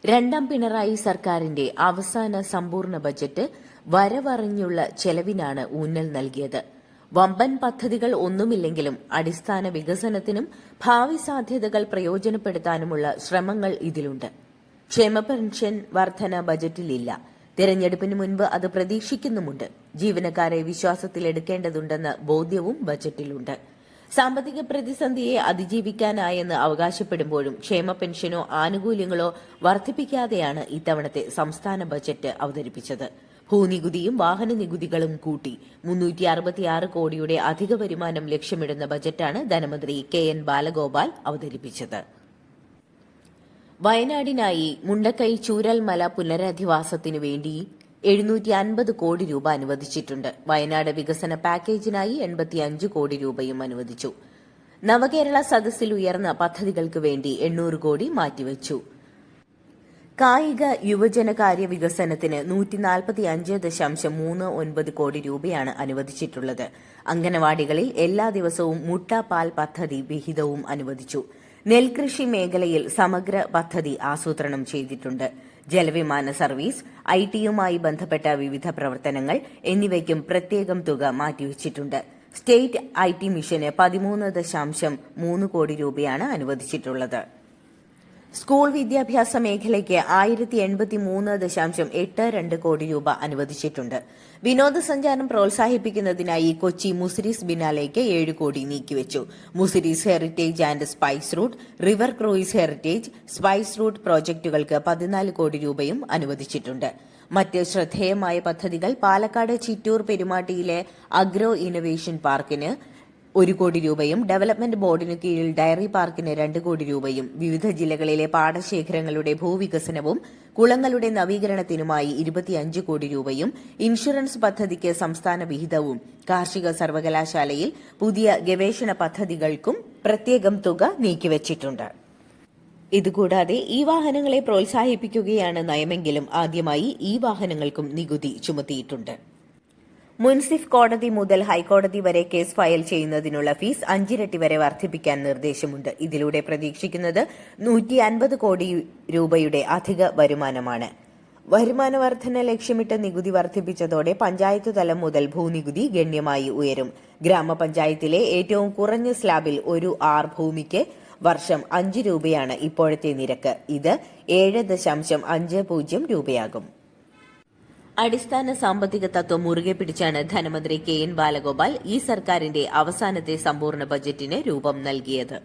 രണ്ടാം പിണറായി സർക്കാരിന്റെ അവസാന സമ്പൂർണ്ണ ബജറ്റ് വരവറിഞ്ഞുള്ള ചെലവിനാണ് ഊന്നൽ നൽകിയത്. വമ്പൻ പദ്ധതികൾ ഒന്നുമില്ലെങ്കിലും അടിസ്ഥാന വികസനത്തിനും ഭാവി സാധ്യതകൾ പ്രയോജനപ്പെടുത്താനുമുള്ള ശ്രമങ്ങൾ ഇതിലുണ്ട്. ക്ഷേമ പെൻഷൻ വർധന ബജറ്റിലില്ല. തെരഞ്ഞെടുപ്പിന് മുൻപ് അത് പ്രതീക്ഷിക്കുന്നുമുണ്ട്. ജീവനക്കാരെ വിശ്വാസത്തിലെടുക്കേണ്ടതുണ്ടെന്ന ബോധ്യവും ബജറ്റിലുണ്ട്. സാമ്പത്തിക പ്രതിസന്ധിയെ അതിജീവിക്കാനായെന്ന് അവകാശപ്പെടുമ്പോഴും ക്ഷേമ പെൻഷനോ ആനുകൂല്യങ്ങളോ വർദ്ധിപ്പിക്കാതെയാണ് ഇത്തവണത്തെ സംസ്ഥാന ബജറ്റ് അവതരിപ്പിച്ചത്. ഭൂനികുതിയും വാഹന നികുതികളും കൂട്ടി 366 കോടിയുടെ അധിക വരുമാനം ലക്ഷ്യമിടുന്ന ബജറ്റാണ് ധനമന്ത്രി കെ.എൻ. ബാലഗോപാൽ അവതരിപ്പിച്ചത്. വയനാടിനായി മുണ്ടക്കൈ ചൂരൽമല പുനരധിവാസത്തിനു വേണ്ടി 750 കോടി രൂപ അനുവദിച്ചിട്ടുണ്ട്. വയനാട് വികസന പാക്കേജിനായി 85 കോടി രൂപയും അനുവദിച്ചു. നവകേരള സദസ്സിൽ ഉയർന്ന പദ്ധതികൾക്ക് വേണ്ടി 800 കോടി മാറ്റിവച്ചു. കായിക യുവജനകാര്യ വികസനത്തിന് 145.39 കോടി രൂപയാണ് അനുവദിച്ചിട്ടുള്ളത്. അംഗനവാടികളിൽ എല്ലാ ദിവസവും മുട്ട പാൽ പദ്ധതി വിഹിതവും അനുവദിച്ചു. നെൽകൃഷി മേഖലയിൽ സമഗ്ര പദ്ധതി ആസൂത്രണം ചെയ്തിട്ടുണ്ട്. ജലവിമാന സർവീസ്, ഐടിയുമായി ബന്ധപ്പെട്ട വിവിധ പ്രവർത്തനങ്ങൾ എന്നിവയ്ക്കും പ്രത്യേകം തുക മാറ്റിവച്ചിട്ടുണ്ട്. സ്റ്റേറ്റ് ഐടി മിഷന് 13.3 കോടി രൂപയാണ് അനുവദിച്ചിട്ടുള്ളത്. സ്കൂൾ വിദ്യാഭ്യാസ മേഖലയ്ക്ക് 1083.82 കോടി രൂപ അനുവദിച്ചിട്ടുണ്ട്. വിനോദസഞ്ചാരം പ്രോത്സാഹിപ്പിക്കുന്നതിനായി കൊച്ചി മുസിരീസ് ബിനാലേക്ക് 7 കോടി നീക്കിവച്ചു. Muziris heritage and spice route, river cruise heritage, spice route പ്രോജക്ടുകൾക്ക് 14 കോടി രൂപയും അനുവദിച്ചിട്ടുണ്ട്. മറ്റ് ശ്രദ്ധേയമായ പദ്ധതികൾ പാലക്കാട് ചിറ്റൂർ പെരുമാട്ടിയിലെ അഗ്രോ ഇന്നൊവേഷൻ പാർക്കിന് 1 കോടി രൂപയും ഡെവലപ്മെന്റ് ബോർഡിനു കീഴിൽ ഡയറി പാർക്കിന് 2 കോടി രൂപയും വിവിധ ജില്ലകളിലെ പാടശേഖരങ്ങളുടെ ഭൂവികസനവും കുളങ്ങളുടെ നവീകരണത്തിനുമായി 25 കോടി രൂപയും ഇൻഷുറൻസ് പദ്ധതിക്ക് സംസ്ഥാന വിഹിതവും കാർഷിക സർവകലാശാലയിൽ പുതിയ ഗവേഷണ പദ്ധതികൾക്കും പ്രത്യേകം തുക നീക്കിവച്ചിട്ടുണ്ട്. ഇതുകൂടാതെ ഈ വാഹനങ്ങളെ പ്രോത്സാഹിപ്പിക്കുകയാണ് നയമെങ്കിലും ആദ്യമായി ഈ വാഹനങ്ങൾക്കും നികുതി ചുമത്തിയിട്ടുണ്ട്. മുൻസിഫ് കോടതി മുതൽ ഹൈക്കോടതി വരെ കേസ് ഫയൽ ചെയ്യുന്നതിനുള്ള ഫീസ് 5 ഇരട്ടി വരെ വർദ്ധിപ്പിക്കാൻ നിർദ്ദേശമുണ്ട്. ഇതിലൂടെ പ്രതീക്ഷിക്കുന്നത് 150 കോടി രൂപയുടെ അധിക വരുമാനമാണ്. വരുമാന വർധന ലക്ഷ്യമിട്ട് നികുതി വർദ്ധിപ്പിച്ചതോടെ പഞ്ചായത്ത് തലം മുതൽ ഭൂനികുതി ഗണ്യമായി ഉയരും. ഗ്രാമപഞ്ചായത്തിലെ ഏറ്റവും കുറഞ്ഞ സ്ലാബിൽ 1 ആർ ഭൂമിക്ക് വർഷം 5 രൂപയാണ് ഇപ്പോഴത്തെ നിരക്ക്. ഇത് 7.50 രൂപയാകും. അടിസ്ഥാന സാമ്പത്തിക തത്വം മുറുകെ പിടിച്ചാണ് ധനമന്ത്രി കെ.എൻ. ബാലഗോപാൽ ഈ സർക്കാരിന്റെ അവസാനത്തെ സമ്പൂർണ്ണ ബജറ്റിന് രൂപം നൽകിയത്.